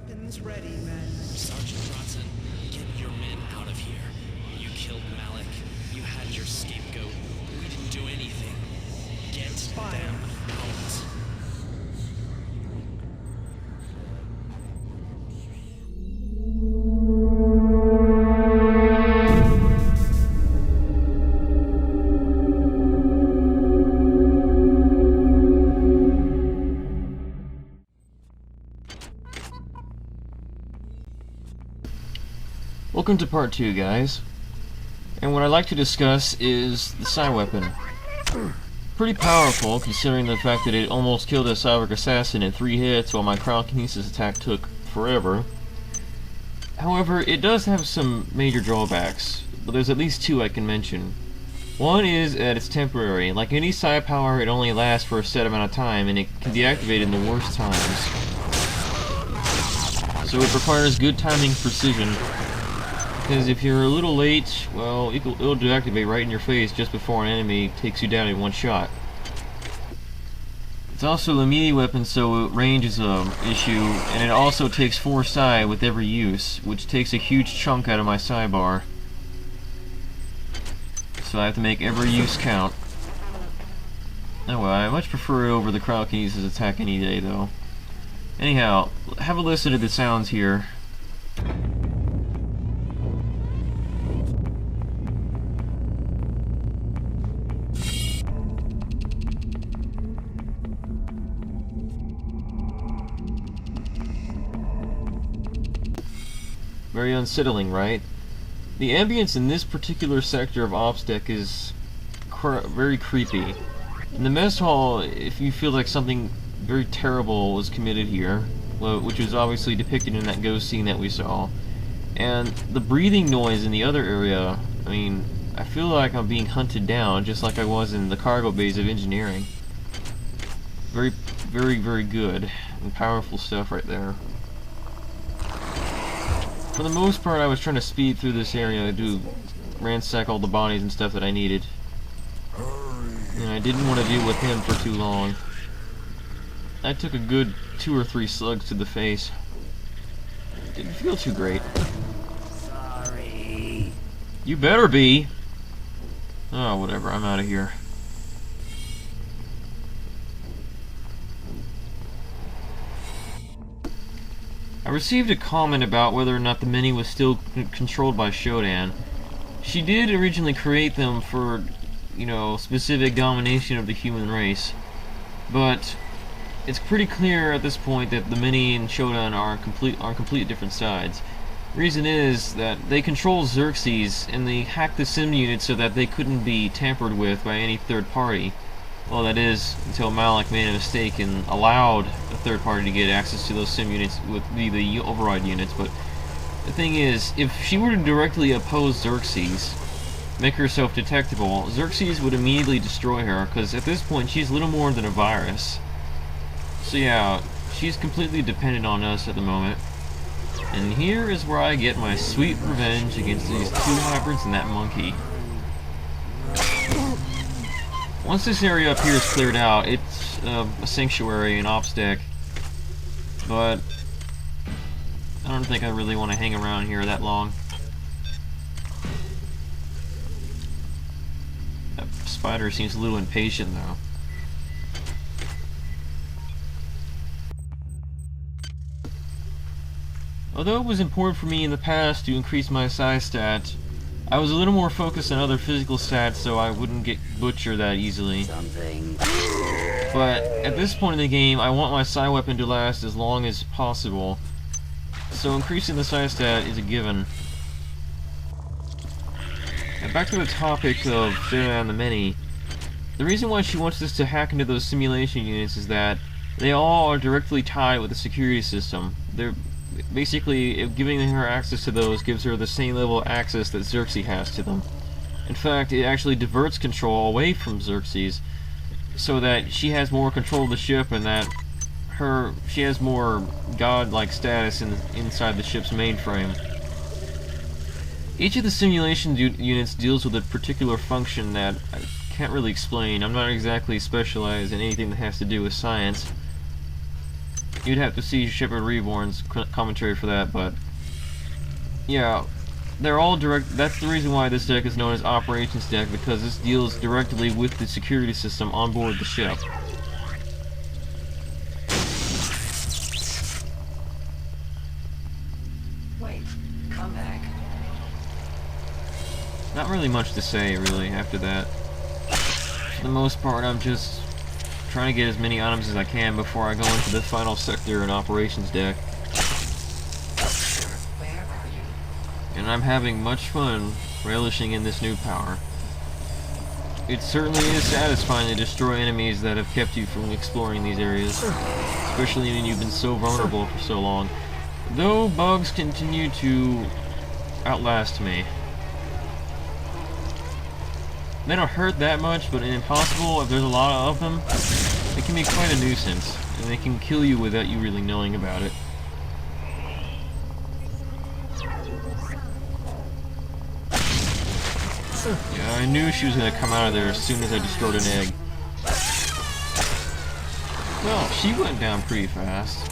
Weapons ready, men. Sergeant Bronson, get your men out of here. You killed Malik. You had your scapegoat. We didn't do anything. Get them out. Welcome to part 2, guys. And what I'd like to discuss is the Psi weapon. Pretty powerful, considering the fact that it almost killed a cyber assassin in 3 hits while my cryokinesis attack took forever. However, it does have some major drawbacks, but there's at least 2 I can mention. One is that it's temporary. Like any Psi power, it only lasts for a set amount of time, and it can deactivate in the worst times. So it requires good timing and precision. Because if you're a little late, well, it'll deactivate right in your face just before an enemy takes you down in one shot. It's also a melee weapon, so range is an issue, and it also takes 4 Psi with every use, which takes a huge chunk out of my Psi bar. So I have to make every use count. Oh well, I much prefer it over the cryokinesis attack any day, though. Anyhow, have a listen to the sounds here. Very unsettling, right? The ambience in this particular sector of OPSDEC is very creepy. In the mess hall, if you feel like something very terrible was committed here, well, which was obviously depicted in that ghost scene that we saw, and the breathing noise in the other area, I mean, I feel like I'm being hunted down just like I was in the cargo bays of engineering. Very, very, very good and powerful stuff right there. For the most part, I was trying to speed through this area to ransack all the bodies and stuff that I needed. And I didn't want to deal with him for too long. I took a good 2 or 3 slugs to the face. Didn't feel too great. Sorry. You better be! Oh, whatever, I'm out of here. I received a comment about whether or not the Mini was still controlled by SHODAN. She did originally create them for, you know, specific domination of the human race. But it's pretty clear at this point that the Mini and SHODAN are on complete different sides. Reason is that they control Xerxes, and they hacked the sim units so that they couldn't be tampered with by any third party. Well, that is, until Malik made a mistake and allowed a third party to get access to those sim units with the override units. But the thing is, if she were to directly oppose Xerxes, make herself detectable, Xerxes would immediately destroy her, because at this point she's little more than a virus. So yeah, she's completely dependent on us at the moment. And here is where I get my sweet revenge against these 2 hybrids and that monkey. Once this area up here is cleared out, it's a sanctuary in OPSDEC, but I don't think I really want to hang around here that long. That spider seems a little impatient, though. Although it was important for me in the past to increase my Psi stat, I was a little more focused on other physical stats so I wouldn't get butchered that easily. But at this point in the game, I want my Psi weapon to last as long as possible, so increasing the Psi stat is a given. And back to the topic of SHODAN the Many. The reason why she wants us to hack into those simulation units is that they all are directly tied with the security system. They're basically, giving her access to those gives her the same level of access that Xerxes has to them. In fact, it actually diverts control away from Xerxes, so that she has more control of the ship, and that she has more god-like status inside the ship's mainframe. Each of the simulation units deals with a particular function that I can't really explain. I'm not exactly specialized in anything that has to do with science. You'd have to see Shepard Reborn's commentary for that, but yeah, they're all direct. That's the reason why this deck is known as Operations Deck, because this deals directly with the security system on board the ship. Wait, come back. Not really much to say, really, after that. For the most part, I'm just trying to get as many items as I can before I go into the final sector in Operations Deck. Where are you? And I'm having much fun relishing in this new power. It certainly is satisfying to destroy enemies that have kept you from exploring these areas, especially when you've been so vulnerable for so long. Though bugs continue to outlast me. They don't hurt that much, but in Impossible, if there's a lot of them, it can be quite a nuisance, and they can kill you without you really knowing about it. Yeah, I knew she was going to come out of there as soon as I destroyed an egg. Well, she went down pretty fast.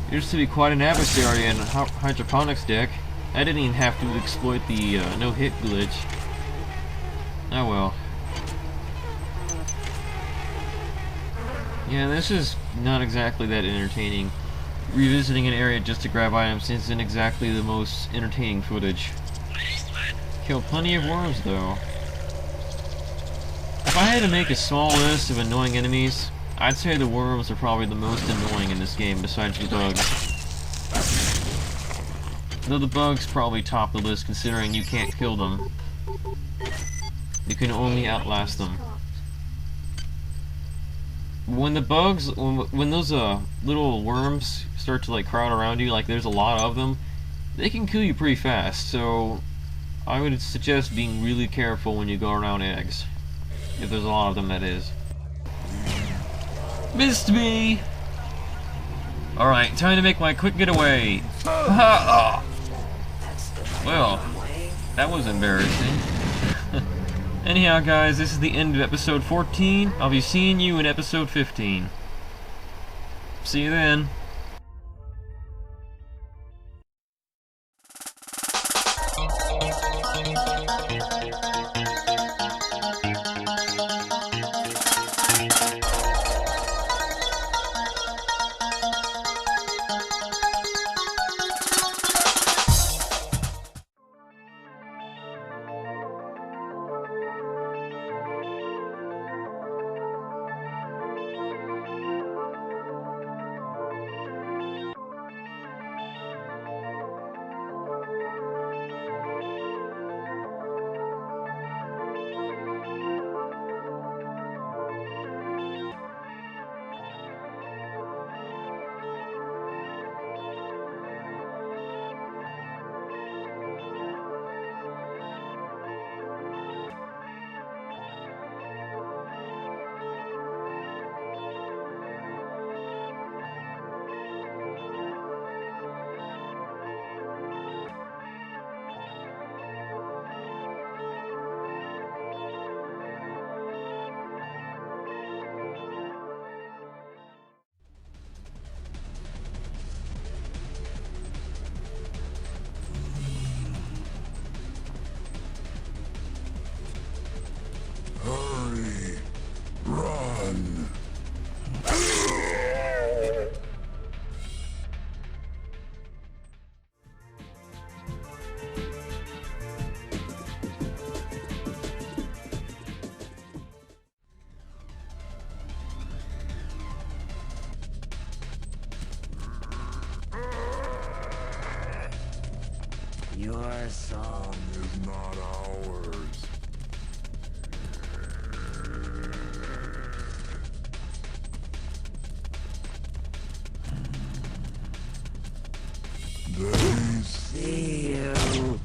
It used to be quite an adversary in Hydroponics deck. I didn't even have to exploit the no-hit glitch. Oh well. Yeah, this is not exactly that entertaining. Revisiting an area just to grab items isn't exactly the most entertaining footage. Killed plenty of worms though. If I had to make a small list of annoying enemies, I'd say the worms are probably the most annoying in this game besides the bugs. Though the bugs probably top the list considering you can't kill them. You can only outlast them. When the bugs, when those little worms start to like crowd around you, like there's a lot of them, they can kill you pretty fast. So I would suggest being really careful when you go around eggs. If there's a lot of them, that is. Missed me! Alright, time to make my quick getaway. Well, that was embarrassing. Anyhow, guys, this is the end of episode 14. I'll be seeing you in episode 15. See you then. Hurry! Run! Your song Is not ours. They see you.